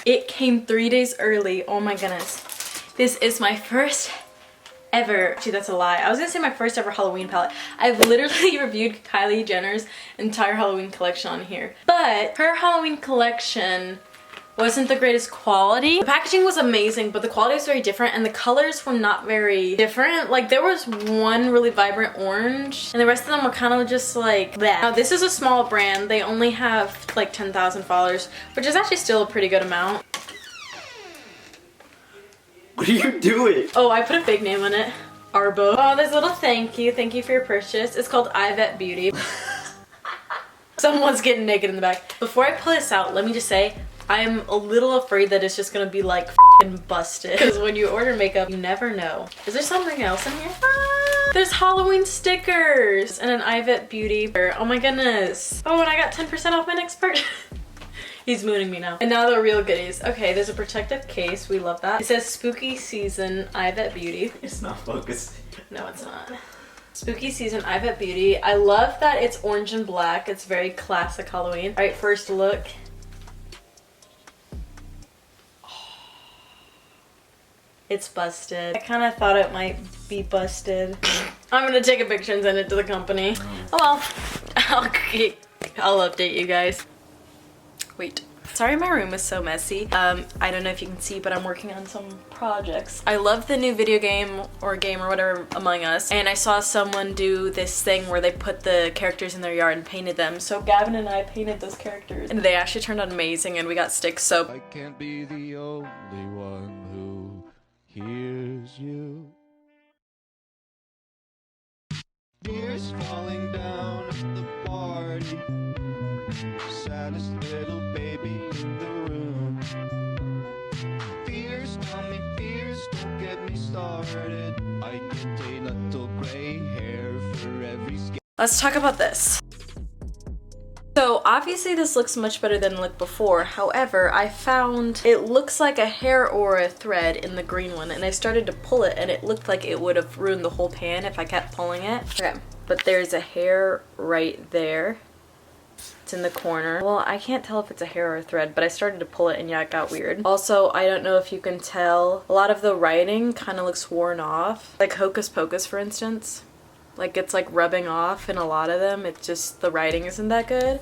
It came 3 days early. Oh my goodness. This is my first ever, actually that's a lie, I was gonna say my first ever Halloween palette. I've literally reviewed Kylie Jenner's entire Halloween collection on here, but her Halloween collection wasn't the greatest quality. The packaging was amazing, but the quality was very different and the colors were not very different. Like there was one really vibrant orange and the rest of them were kind of just like that. Now this is a small brand. They only have like 10,000 followers, which is actually still a pretty good amount. What are you doing? Oh, I put a fake name on it. Arbo. Oh, there's a little thank you. Thank you for your purchase. It's called Ivette Beauty. Someone's getting naked in the back. Before I pull this out, let me just say, I'm a little afraid that it's just gonna be like f***ing busted. Because when you order makeup, you never know. Is there something else in here? Ah, there's Halloween stickers and an Ivette Beauty. Oh my goodness. Oh, and I got 10% off my next purchase. He's mooning me now. And now the real goodies. Okay, there's a protective case. We love that. It says Spooky Season Ivette Beauty. It's not focused. No, it's not. Spooky Season Ivette Beauty. I love that it's orange and black. It's very classic Halloween. All right, first look. It's busted. I kind of thought it might be busted. I'm gonna take a picture and send it to the company. Oh well, I'll update you guys. Wait. Sorry my room is so messy. I don't know if you can see, but I'm working on some projects. I love the new video game or whatever, Among Us, and I saw someone do this thing where they put the characters in their yard and painted them. So Gavin and I painted those characters and they actually turned out amazing and we got sticks, so I can't be the only one who hears you. Tears falling down at the party. Saddest little baby in the room. Fears, tell me fears, don't get me started. I get a little gray hair for every skin. let's talk about this. So obviously this looks much better than it looked before. However, I found it looks like a hair or a thread in the green one, and I started to pull it and it looked like it would have ruined the whole pan if I kept pulling it. Okay, but there's a hair right there. It's in the corner. Well, I can't tell if it's a hair or a thread, but I started to pull it and yeah, it got weird. Also, I don't know if you can tell, a lot of the writing kind of looks worn off. Like Hocus Pocus, for instance. Like it's like rubbing off in a lot of them. It's just the writing isn't that good.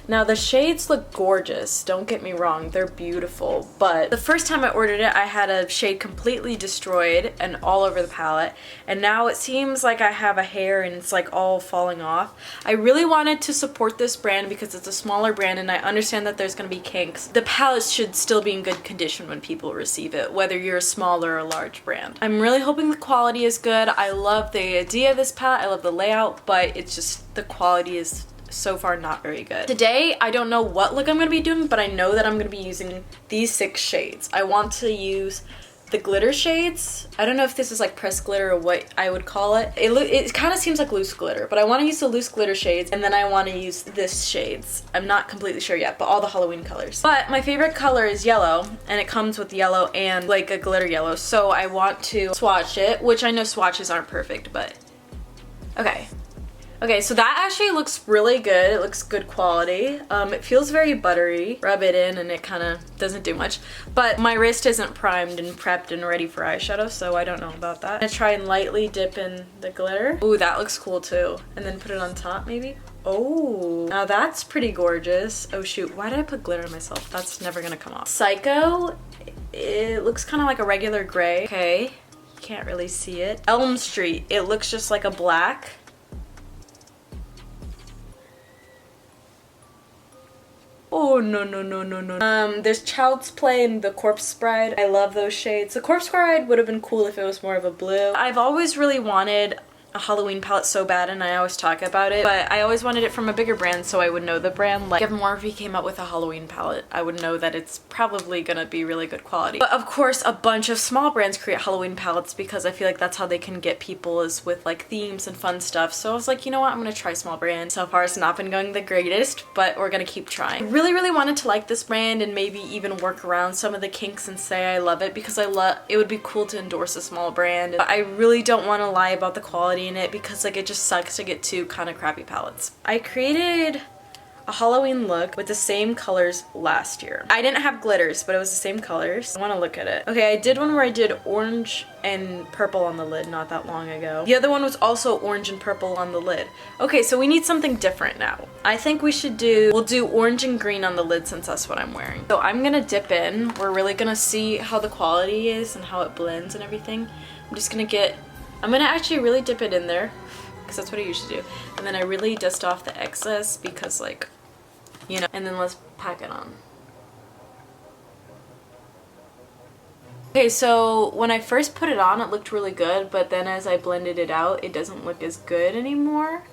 Now the shades look gorgeous, don't get me wrong, they're beautiful, but the first time I ordered it I had a shade completely destroyed and all over the palette, and now it seems like I have a hair and it's like all falling off. I really wanted to support this brand because it's a smaller brand and I understand that there's going to be kinks. The palette should still be in good condition when people receive it, whether you're a small or a large brand. I'm really hoping the quality is good. I love the idea of this palette, I love the layout, but it's just the quality is so far not very good. Today, I don't know what look I'm going to be doing, but I know that I'm going to be using these 6 shades. I want to use the glitter shades. I don't know if this is like pressed glitter or what I would call it. It kind of seems like loose glitter, but I want to use the loose glitter shades and then I want to use this shades. I'm not completely sure yet, but all the Halloween colors. But my favorite color is yellow, and it comes with yellow and like a glitter yellow, so I want to swatch it, which I know swatches aren't perfect, but okay. Okay, so that actually looks really good. It looks good quality. It feels very buttery. Rub it in and it kind of doesn't do much. But my wrist isn't primed and prepped and ready for eyeshadow, so I don't know about that. I'm gonna try and lightly dip in the glitter. Ooh, that looks cool too. And then put it on top maybe. Oh, now that's pretty gorgeous. Oh shoot, why did I put glitter on myself? That's never gonna come off. Psycho, it looks kind of like a regular gray. Okay, can't really see it. Elm Street, it looks just like a black. Oh, no, no, no, no, no. There's Child's Play and the Corpse Bride. I love those shades. The Corpse Bride would have been cool if it was more of a blue. I've always really wanted a Halloween palette so bad, and I always talk about it, but I always wanted it from a bigger brand so I would know the brand. Like if Morphe came out with a Halloween palette, I would know that it's probably gonna be really good quality. But of course a bunch of small brands create Halloween palettes because I feel like that's how they can get people, is with like themes and fun stuff. So I was like, you know what, I'm gonna try small brand. So far it's not been going the greatest, but we're gonna keep trying. I really wanted to like this brand and maybe even work around some of the kinks and say I love it, because it would be cool to endorse a small brand. But I really don't want to lie about the quality in it, because like it just sucks to get two kind of crappy palettes. I created a Halloween look with the same colors last year. I didn't have glitters, but it was the same colors. I want to look at it. Okay, I did one where I did orange and purple on the lid not that long ago. The other one was also orange and purple on the lid. Okay, so we need something different now. I think we'll do orange and green on the lid since that's what I'm wearing. So I'm gonna dip in. We're really gonna see how the quality is and how it blends and everything. I'm gonna actually really dip it in there, because that's what I usually do. And then I really dust off the excess because, like, you know, and then let's pack it on. Okay, so when I first put it on, it looked really good, but then as I blended it out, it doesn't look as good anymore.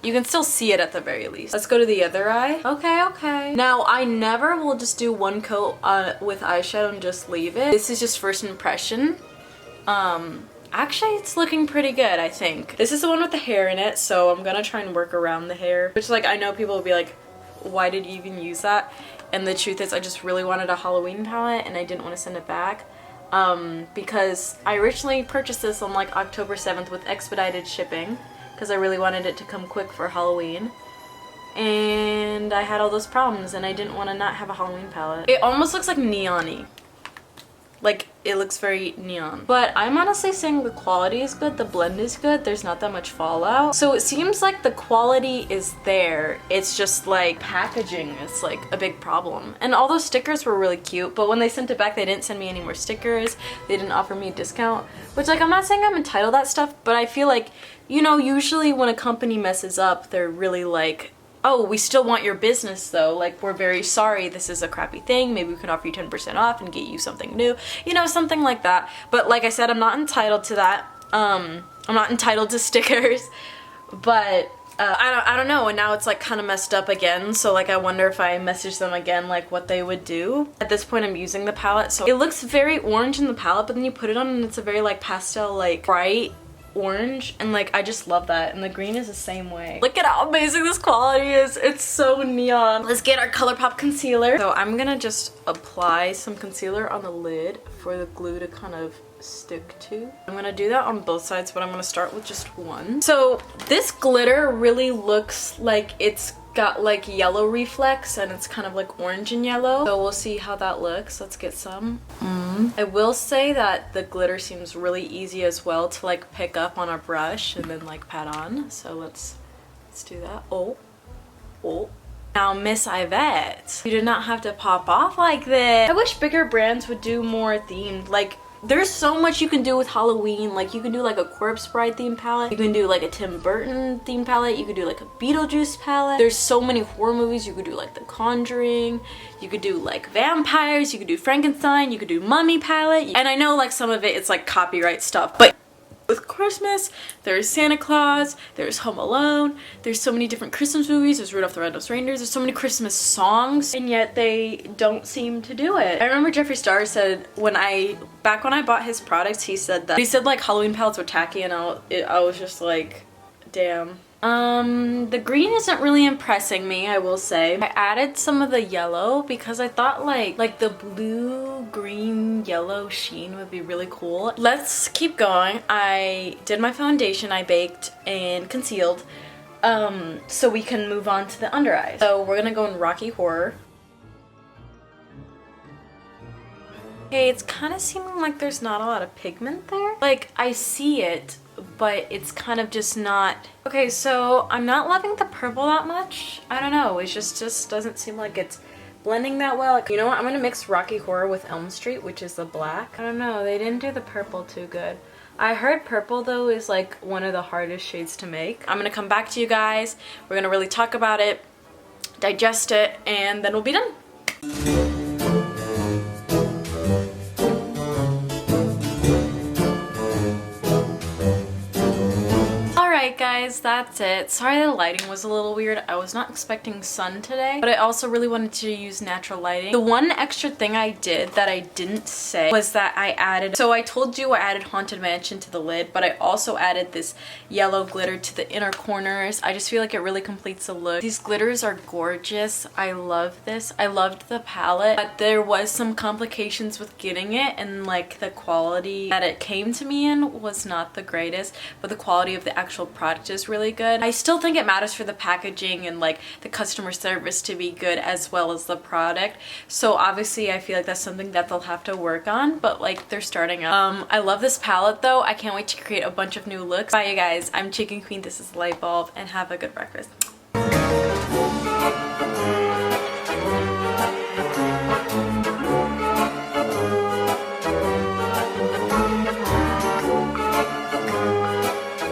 You can still see it at the very least. Let's go to the other eye. Okay. Now, I never will just do one coat with eyeshadow and just leave it. This is just first impression. Actually, it's looking pretty good, I think. This is the one with the hair in it, so I'm gonna try and work around the hair. Which, like, I know people will be like, why did you even use that? And the truth is, I just really wanted a Halloween palette and I didn't want to send it back. Because I originally purchased this on like October 7th with expedited shipping, because I really wanted it to come quick for Halloween. And I had all those problems and I didn't want to not have a Halloween palette. It almost looks like neon-y. Like, it looks very neon. But I'm honestly saying the quality is good, the blend is good, there's not that much fallout. So it seems like the quality is there, it's just like packaging is like a big problem. And all those stickers were really cute, but when they sent it back, they didn't send me any more stickers, they didn't offer me a discount. Which, like, I'm not saying I'm entitled to that stuff, but I feel like, you know, usually when a company messes up, they're really like, oh, we still want your business though, like, we're very sorry, this is a crappy thing, maybe we can offer you 10% off and get you something new, you know, something like that. But like I said, I'm not entitled to that. I'm not entitled to stickers, but I don't know, and now it's like kind of messed up again, so like I wonder if I message them again, like what they would do. At this point I'm using the palette, so it looks very orange in the palette, but then you put it on and it's a very like pastel, like bright orange, and like I just love that, and the green is the same way. Look at how amazing this quality is, it's so neon. Let's get our ColourPop concealer. So I'm gonna just apply some concealer on the lid for the glue to kind of stick to. I'm gonna do that on both sides, but I'm gonna start with just one. So this glitter really looks like it's got like yellow reflex and it's kind of like orange and yellow, so we'll see how that looks. Let's get some. I will say that the glitter seems really easy as well to like pick up on a brush and then like pat on, so let's do that. Oh. Now, Miss Ivette, you did not have to pop off like this. I wish bigger brands would do more themed. Like, there's so much you can do with Halloween. Like, you can do like a Corpse Bride theme palette, you can do like a Tim Burton theme palette, you could do like a Beetlejuice palette. There's so many horror movies. You could do like The Conjuring, you could do like vampires, you could do Frankenstein, you could do Mummy palette. And I know like some of it's like copyright stuff, but with Christmas, there's Santa Claus, there's Home Alone, there's so many different Christmas movies, there's Rudolph the Red-Nosed Reindeer, there's so many Christmas songs, and yet they don't seem to do it. I remember Jeffree Star said back when I bought his products, he said like Halloween palettes were tacky, and I was just like, damn. The green isn't really impressing me, I will say. I added some of the yellow because I thought like the blue, green, yellow sheen would be really cool. Let's keep going. I did my foundation, I baked and concealed, so we can move on to the under eyes. So we're gonna go in Rocky Horror. Okay, it's kind of seeming like there's not a lot of pigment there. Like, I see it, but it's kind of just not. Okay, so I'm not loving the purple that much. I don't know, it just doesn't seem like it's blending that well. You know what, I'm gonna mix Rocky Horror with Elm Street, which is the black. I don't know, they didn't do the purple too good. I heard purple though is like one of the hardest shades to make. I'm gonna come back to you guys, we're gonna really talk about it, digest it, and then we'll be done. that's it. Sorry the lighting was a little weird. I was not expecting sun today, but I also really wanted to use natural lighting. The one extra thing I did that I didn't say was that I added, so I told you I added Haunted Mansion to the lid, but I also added this yellow glitter to the inner corners. I just feel like it really completes the look. These glitters are gorgeous. I love this. I loved the palette, but there was some complications with getting it, and like the quality that it came to me in was not the greatest, but the quality of the actual product is really good. I still think it matters for the packaging and like the customer service to be good as well as the product. So obviously I feel like that's something that they'll have to work on, but like they're starting out. I love this palette though. I can't wait to create a bunch of new looks. Bye you guys. I'm Chicken Queen. This is Light Bulb, and have a good breakfast.